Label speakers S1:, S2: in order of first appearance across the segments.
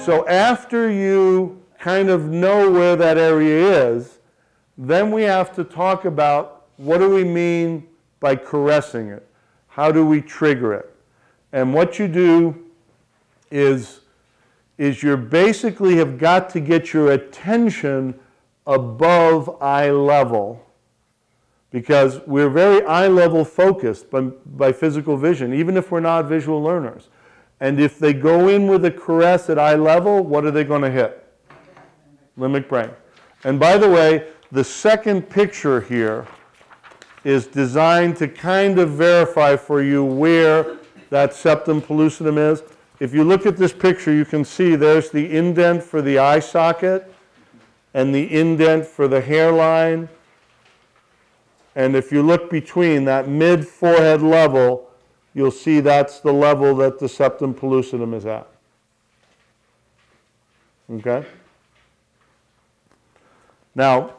S1: So after you kind of know where that area is, then we have to talk about what do we mean by caressing it? How do we trigger it? And what you do is you basically have got to get your attention above eye level, because we're very eye level focused by physical vision, even if we're not visual learners. And if they go in with a caress at eye level, what are they going to hit? Limbic brain. And by the way, the second picture here is designed to kind of verify for you where that septum pellucidum is. If you look at this picture, you can see there's the indent for the eye socket and the indent for the hairline. And if you look between that mid-forehead level, you'll see that's the level that the septum pellucidum is at. Okay? Now,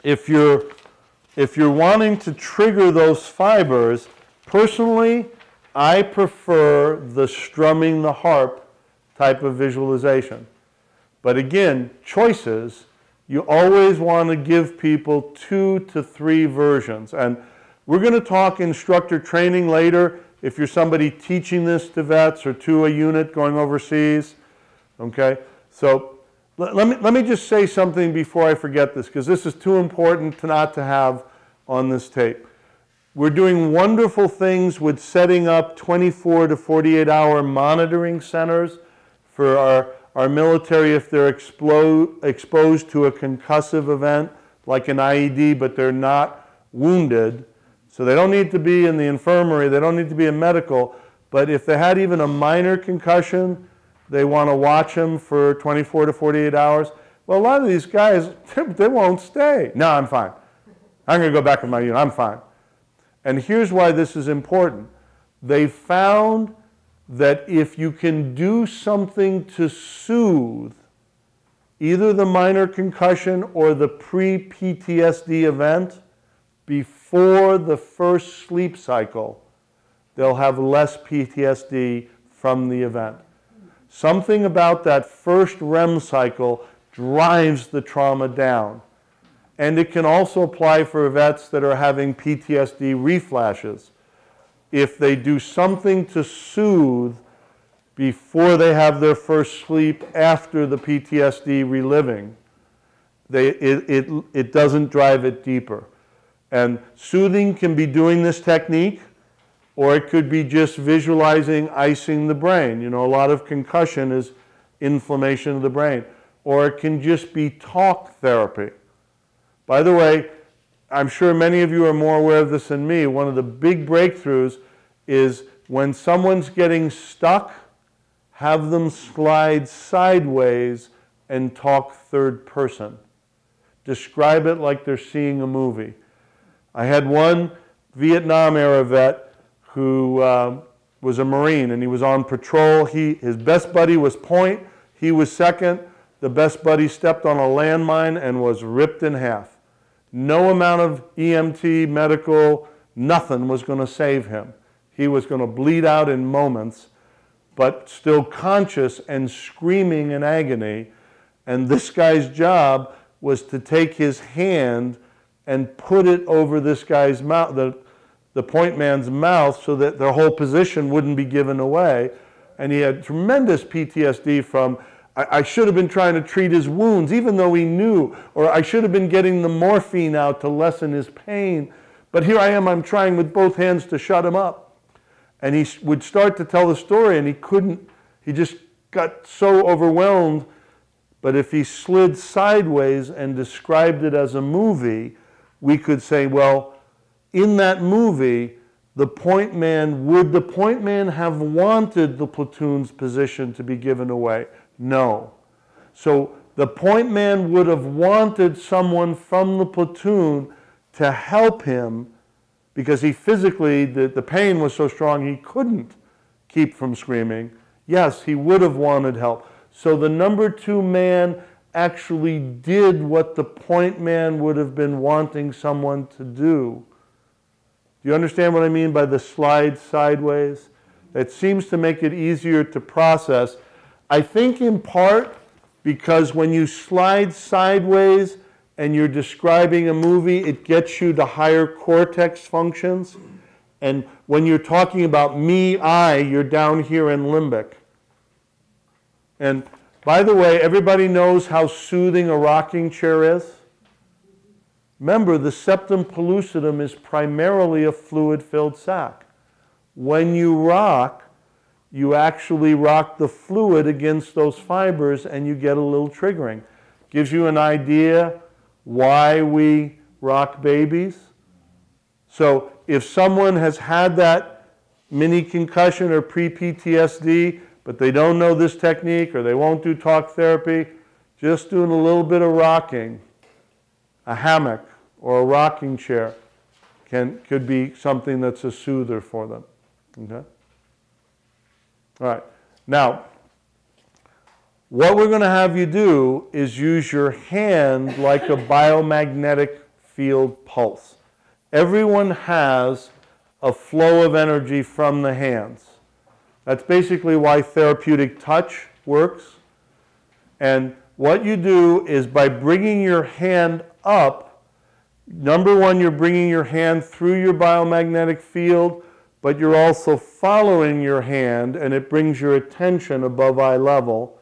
S1: if you're wanting to trigger those fibers, personally, I prefer the strumming the harp type of visualization. But again, choices, you always want to give people 2 to 3 versions. And we're going to talk instructor training later if you're somebody teaching this to vets or to a unit going overseas. Okay? So let me just say something before I forget this, because this is too important to not to have on this tape. We're doing wonderful things with setting up 24 to 48 hour monitoring centers for our military if they're exposed to a concussive event like an IED, but they're not wounded. So they don't need to be in the infirmary, they don't need to be in medical, but if they had even a minor concussion, they want to watch them for 24 to 48 hours. Well, a lot of these guys, they won't stay. No, I'm fine. I'm going to go back with my unit. I'm fine. And here's why this is important. They found that if you can do something to soothe either the minor concussion or the pre-PTSD event before the first sleep cycle, they'll have less PTSD from the event. Something about that first REM cycle drives the trauma down. And it can also apply for vets that are having PTSD reflashes. If they do something to soothe before they have their first sleep after the PTSD reliving, it doesn't drive it deeper. And soothing can be doing this technique, or it could be just visualizing icing the brain. You know, a lot of concussion is inflammation of the brain. Or it can just be talk therapy. By the way, I'm sure many of you are more aware of this than me. One of the big breakthroughs is when someone's getting stuck, have them slide sideways and talk third person. Describe it like they're seeing a movie. I had one Vietnam era vet who was a Marine, and he was on patrol. His best buddy was point. He was second. The best buddy stepped on a landmine and was ripped in half. No amount of EMT, medical, nothing was going to save him. He was going to bleed out in moments, but still conscious and screaming in agony. And this guy's job was to take his hand and put it over this guy's mouth, the point man's mouth, so that their whole position wouldn't be given away. And he had tremendous PTSD from, I should have been trying to treat his wounds, even though he knew, or I should have been getting the morphine out to lessen his pain. But here I am, I'm trying with both hands to shut him up. And he would start to tell the story, and he couldn't, he just got so overwhelmed. But if he slid sideways and described it as a movie, we could say, well, in that movie, would the point man have wanted the platoon's position to be given away? No. So the point man would have wanted someone from the platoon to help him, because he physically, the pain was so strong he couldn't keep from screaming. Yes, he would have wanted help. So the number 2 man actually did what the point man would have been wanting someone to do. Do you understand what I mean by the slide sideways? It seems to make it easier to process. I think in part because when you slide sideways and you're describing a movie, it gets you to higher cortex functions. And when you're talking about me, I, you're down here in limbic. And by the way, everybody knows how soothing a rocking chair is? Remember, the septum pellucidum is primarily a fluid-filled sac. When you rock, you actually rock the fluid against those fibers and you get a little triggering. Gives you an idea why we rock babies. So if someone has had that mini concussion or pre-PTSD, but they don't know this technique or they won't do talk therapy, just doing a little bit of rocking, a hammock or a rocking chair could be something that's a soother for them. Okay? All right. Now, what we're going to have you do is use your hand like a biomagnetic field pulse. Everyone has a flow of energy from the hands. That's basically why therapeutic touch works. And what you do is by bringing your hand up, number one, you're bringing your hand through your biomagnetic field, but you're also following your hand, and it brings your attention above eye level.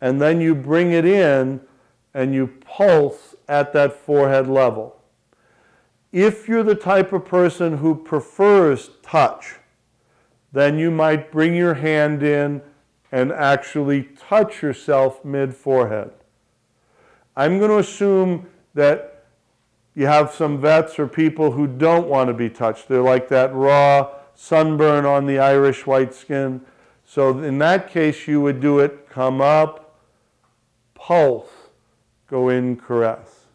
S1: And then you bring it in, and you pulse at that forehead level. If you're the type of person who prefers touch, then you might bring your hand in and actually touch yourself mid-forehead. I'm going to assume that you have some vets or people who don't want to be touched. They're like that raw sunburn on the Irish white skin. So in that case, you would do it, come up, pulse, go in, caress.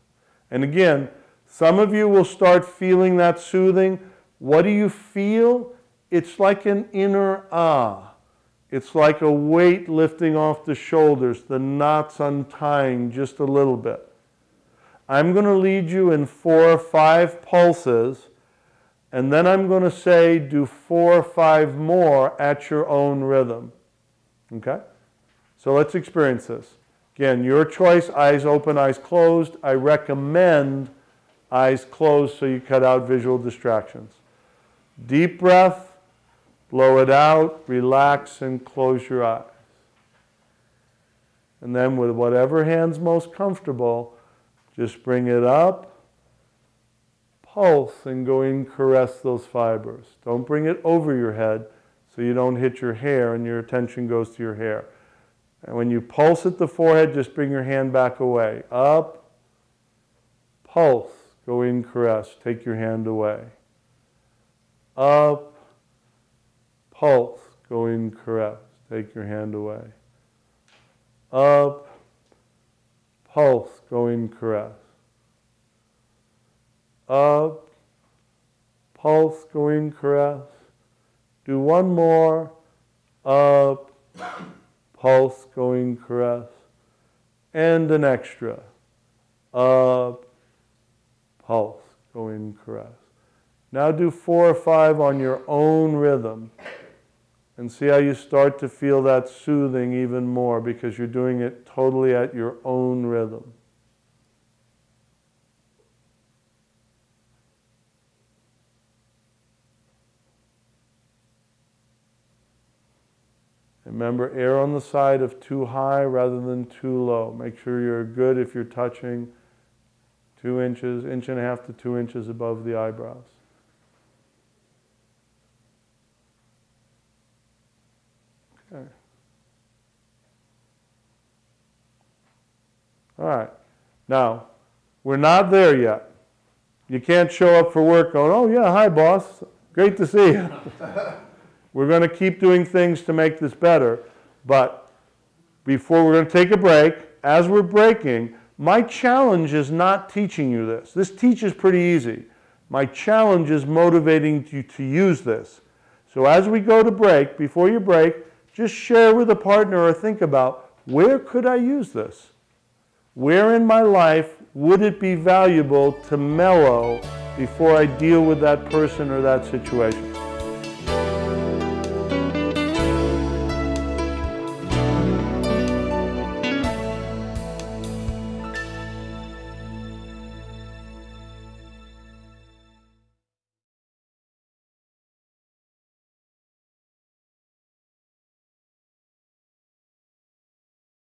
S1: And again, some of you will start feeling that soothing. What do you feel? It's like an inner ah. It's like a weight lifting off the shoulders, the knots untying just a little bit. I'm going to lead you in 4 or 5 pulses, and then I'm going to say do 4 or 5 more at your own rhythm. Okay? So let's experience this. Again, your choice, eyes open, eyes closed. I recommend eyes closed so you cut out visual distractions. Deep breath, blow it out, relax, and close your eyes. And then with whatever hand's most comfortable, just bring it up, pulse, and go in, caress those fibers. Don't bring it over your head so you don't hit your hair and your attention goes to your hair. And when you pulse at the forehead, just bring your hand back away. Up, pulse, go in, caress, take your hand away. Up, pulse, go in, caress, take your hand away. Up, pulse, go in, caress. Up, pulse, go in, caress. Do one more. Up, pulse, go in, caress. And an extra. Up, pulse, go in, caress. Now do 4 or 5 on your own rhythm. And see how you start to feel that soothing even more because you're doing it totally at your own rhythm. Remember, err on the side of too high rather than too low. Make sure you're good if you're touching 2 inches, 1.5 inches to 2 inches above the eyebrows. Okay. All right. Now, we're not there yet. You can't show up for work going, oh yeah, hi boss, great to see you. We're going to keep doing things to make this better, but before we're going to take a break, as we're breaking, my challenge is not teaching you this. This teaches pretty easy. My challenge is motivating you to use this. So as we go to break, before you break, just share with a partner or think about, where could I use this? Where in my life would it be valuable to mellow before I deal with that person or that situation?